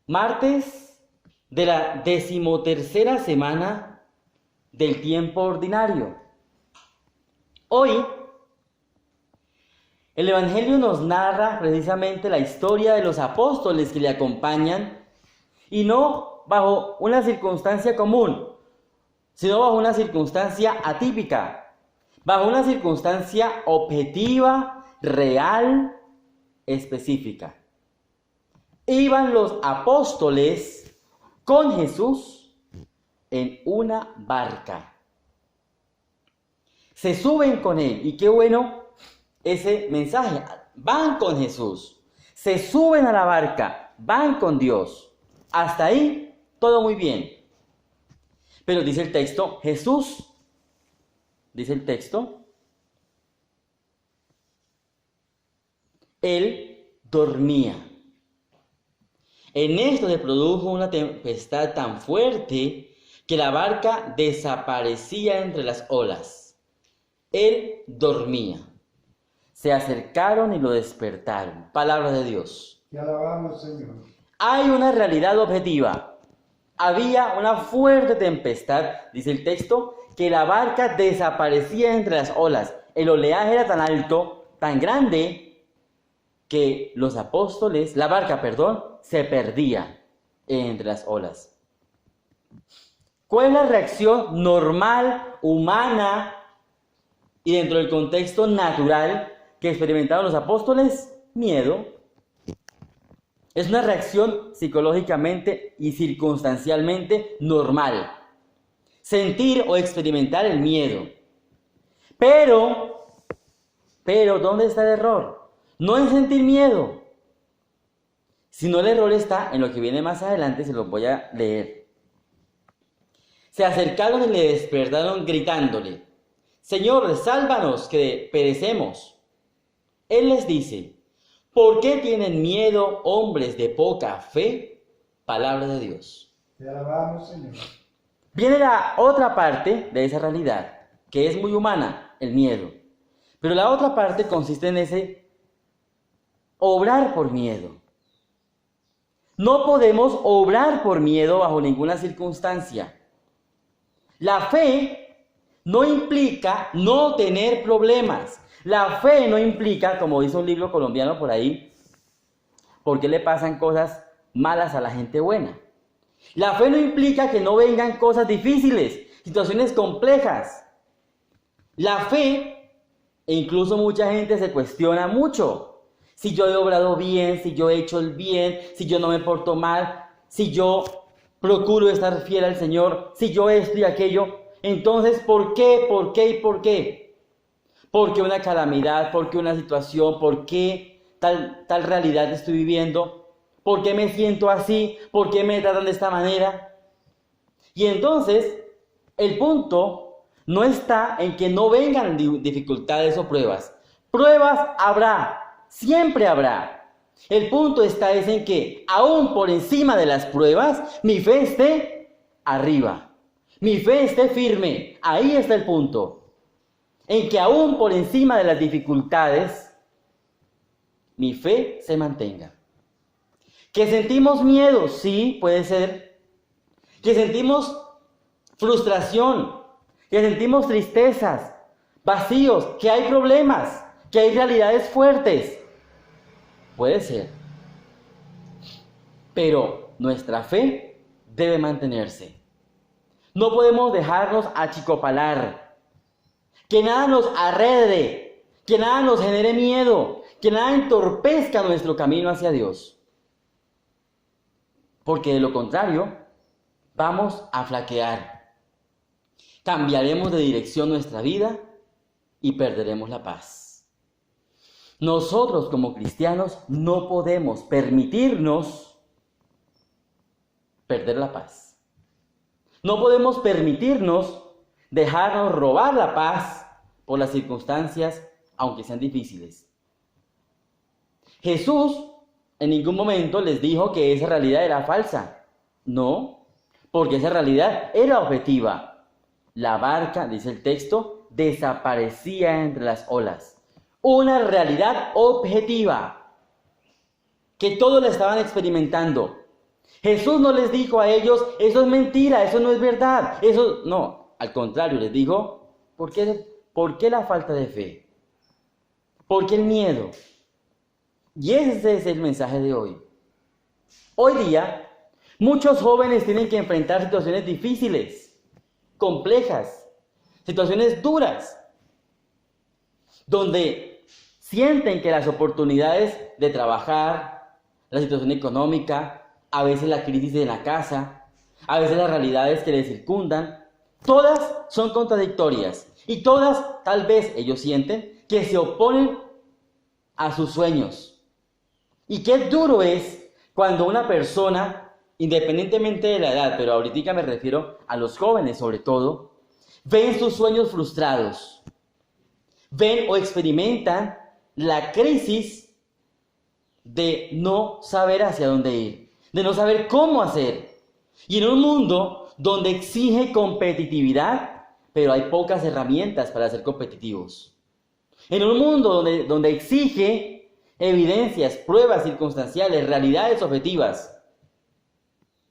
Martes de la 13ª semana del tiempo ordinario. Hoy, el Evangelio nos narra precisamente la historia de los apóstoles que le acompañan, y no bajo una circunstancia común, sino bajo una circunstancia atípica, bajo una circunstancia objetiva, real, específica. Iban los apóstoles con Jesús en una barca. Se suben con él, y qué bueno ese mensaje. Van con Jesús, se suben a la barca, van con Dios. Hasta ahí todo muy bien. Pero dice el texto, dice el texto, él dormía. En esto se produjo una tempestad tan fuerte que la barca desaparecía entre las olas. Él dormía. Se acercaron y lo despertaron. Palabra de Dios. Te alabamos, Señor. Hay una realidad objetiva. Había una fuerte tempestad, dice el texto, que la barca desaparecía entre las olas. El oleaje era tan alto, tan grande, que la barca, se perdía entre las olas. ¿Cuál es la reacción normal, humana y dentro del contexto natural que experimentaron los apóstoles? Miedo. Es una reacción psicológicamente y circunstancialmente normal. Sentir o experimentar el miedo. Pero, ¿dónde está el error? No en sentir miedo, sino el error está en lo que viene más adelante, se los voy a leer. Se acercaron y le despertaron gritándole: Señor, sálvanos, que perecemos. Él les dice: ¿por qué tienen miedo, hombres de poca fe? Palabra de Dios. Te alabamos, Señor. Viene la otra parte de esa realidad, que es muy humana, el miedo. Pero la otra parte consiste en ese obrar por miedo. No podemos obrar por miedo bajo ninguna circunstancia. La fe no implica no tener problemas. La fe no implica, como dice un libro colombiano por ahí, ¿por qué le pasan cosas malas a la gente buena? La fe no implica que no vengan cosas difíciles, situaciones complejas. La fe, e incluso mucha gente se cuestiona mucho. Si yo he obrado bien, si yo he hecho el bien, si yo no me porto mal, si yo procuro estar fiel al Señor, si yo esto y aquello. Entonces, ¿por qué? ¿Por qué y por qué? ¿Por qué una calamidad? ¿Por qué una situación? ¿Por qué tal realidad estoy viviendo? ¿Por qué me siento así? ¿Por qué me tratan de esta manera? Y entonces, el punto no está en que no vengan dificultades o pruebas. Pruebas habrá. Siempre habrá. El punto está es en que, aún por encima de las pruebas, mi fe esté arriba. Mi fe esté firme. Ahí está el punto. En que aún por encima de las dificultades, mi fe se mantenga. ¿Que sentimos miedo? Sí, puede ser. ¿Que sentimos frustración? ¿Que sentimos tristezas, vacíos? ¿Que hay problemas? ¿Que hay realidades fuertes? Puede ser. Pero nuestra fe debe mantenerse. No podemos dejarnos achicopalar. Que nada nos arrede, que nada nos genere miedo, que nada entorpezca nuestro camino hacia Dios. Porque de lo contrario, vamos a flaquear. Cambiaremos de dirección nuestra vida y perderemos la paz. Nosotros como cristianos no podemos permitirnos perder la paz. No podemos permitirnos dejarnos robar la paz por las circunstancias, aunque sean difíciles. Jesús en ningún momento les dijo que esa realidad era falsa. No, porque esa realidad era objetiva. La barca, dice el texto, desaparecía entre las olas. Una realidad objetiva que todos la estaban experimentando. Jesús no les dijo a ellos, eso es mentira, eso no es verdad, eso no, al contrario, les dijo, ¿por qué la falta de fe? ¿Por qué el miedo? Y ese es el mensaje de hoy. Hoy día, muchos jóvenes tienen que enfrentar situaciones difíciles, complejas, situaciones duras, donde sienten que las oportunidades de trabajar, la situación económica, a veces la crisis en la casa, a veces las realidades que les circundan, todas son contradictorias y todas tal vez ellos sienten que se oponen a sus sueños. Y qué duro es cuando una persona, independientemente de la edad, pero ahorita me refiero a los jóvenes sobre todo, ven sus sueños frustrados, ven o experimentan la crisis de no saber hacia dónde ir, de no saber cómo hacer. Y en un mundo donde exige competitividad, pero hay pocas herramientas para ser competitivos. En un mundo donde exige evidencias, pruebas circunstanciales, realidades objetivas.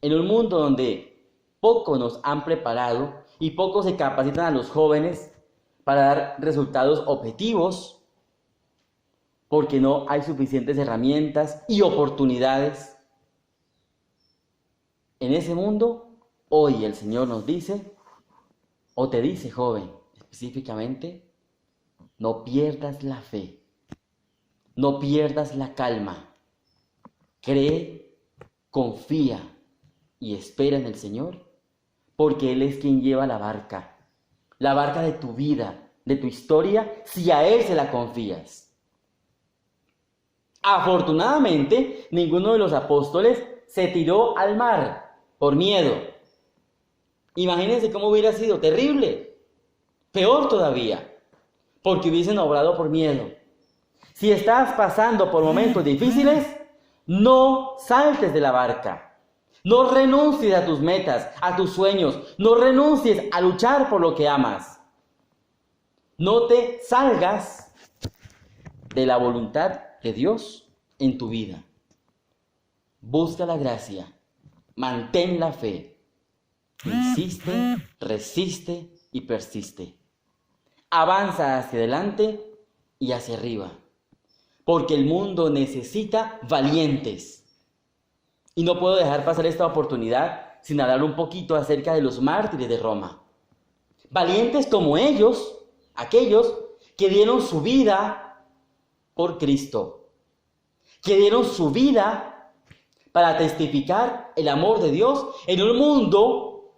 En un mundo donde poco nos han preparado y poco se capacitan a los jóvenes para dar resultados objetivos, porque no hay suficientes herramientas y oportunidades. En ese mundo, hoy el Señor nos dice, o te dice, joven, específicamente, no pierdas la fe, no pierdas la calma, cree, confía y espera en el Señor, porque Él es quien lleva la barca de tu vida, de tu historia, si a Él se la confías. Afortunadamente, ninguno de los apóstoles se tiró al mar por miedo. Imagínense cómo hubiera sido terrible, peor todavía, porque hubiesen obrado por miedo. Si estás pasando por momentos difíciles, no saltes de la barca, no renuncies a tus metas, a tus sueños, no renuncies a luchar por lo que amas. No te salgas de la voluntad de Dios en tu vida. Busca la gracia. Mantén la fe, insiste, resiste y persiste. Avanza hacia adelante y hacia arriba, porque el mundo necesita valientes. Y no puedo dejar pasar esta oportunidad sin hablar un poquito acerca de los mártires de Roma. Valientes como ellos, aquellos que dieron su vida por Cristo, que dieron su vida para testificar el amor de Dios en un mundo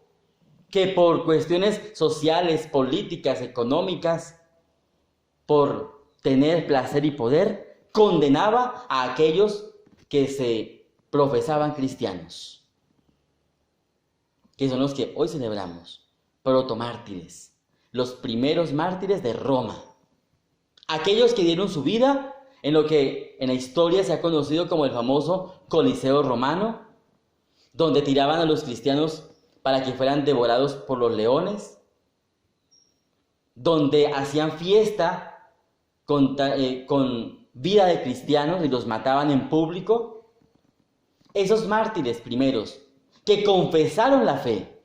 que por cuestiones sociales, políticas, económicas, por tener placer y poder, condenaba a aquellos que se profesaban cristianos, que son los que hoy celebramos, protomártires, los primeros mártires de Roma, aquellos que dieron su vida en lo que en la historia se ha conocido como el famoso Coliseo Romano, donde tiraban a los cristianos para que fueran devorados por los leones, donde hacían fiesta con vida de cristianos y los mataban en público. Esos mártires primeros que confesaron la fe,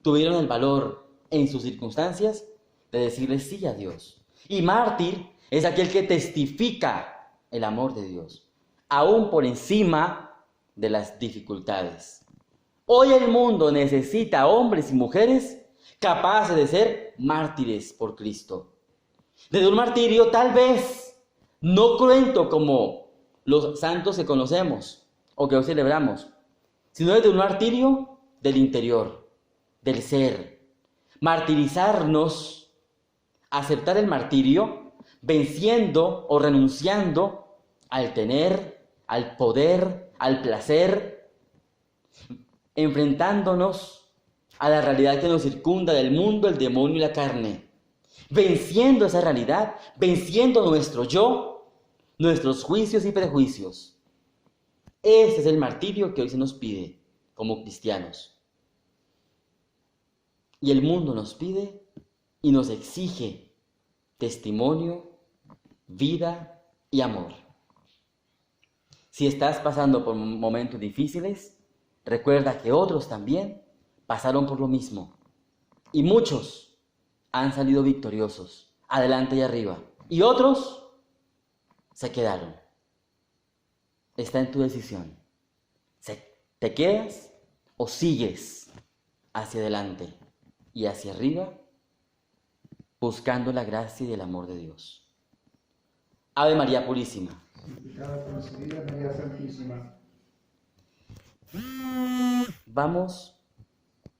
tuvieron el valor en sus circunstancias de decirle sí a Dios. Y mártir es aquel que testifica el amor de Dios, aún por encima de las dificultades. Hoy el mundo necesita hombres y mujeres capaces de ser mártires por Cristo. Desde un martirio tal vez no cruento como los santos que conocemos o que hoy celebramos, sino desde un martirio del interior, del ser. Martirizarnos, aceptar el martirio, venciendo o renunciando al tener, al poder, al placer, enfrentándonos a la realidad que nos circunda del mundo, el demonio y la carne, venciendo esa realidad, venciendo nuestro yo, nuestros juicios y prejuicios. Ese es el martirio que hoy se nos pide como cristianos. Y el mundo nos pide y nos exige testimonio, vida y amor. Si estás pasando por momentos difíciles, Recuerda que otros también pasaron por lo mismo. Y muchos han salido victoriosos, adelante y arriba. Y otros se quedaron. Está en tu decisión. ¿Te quedas o sigues hacia adelante y hacia arriba buscando la gracia y el amor de Dios? Ave María Purísima. Santificada concebida María Santísima. Vamos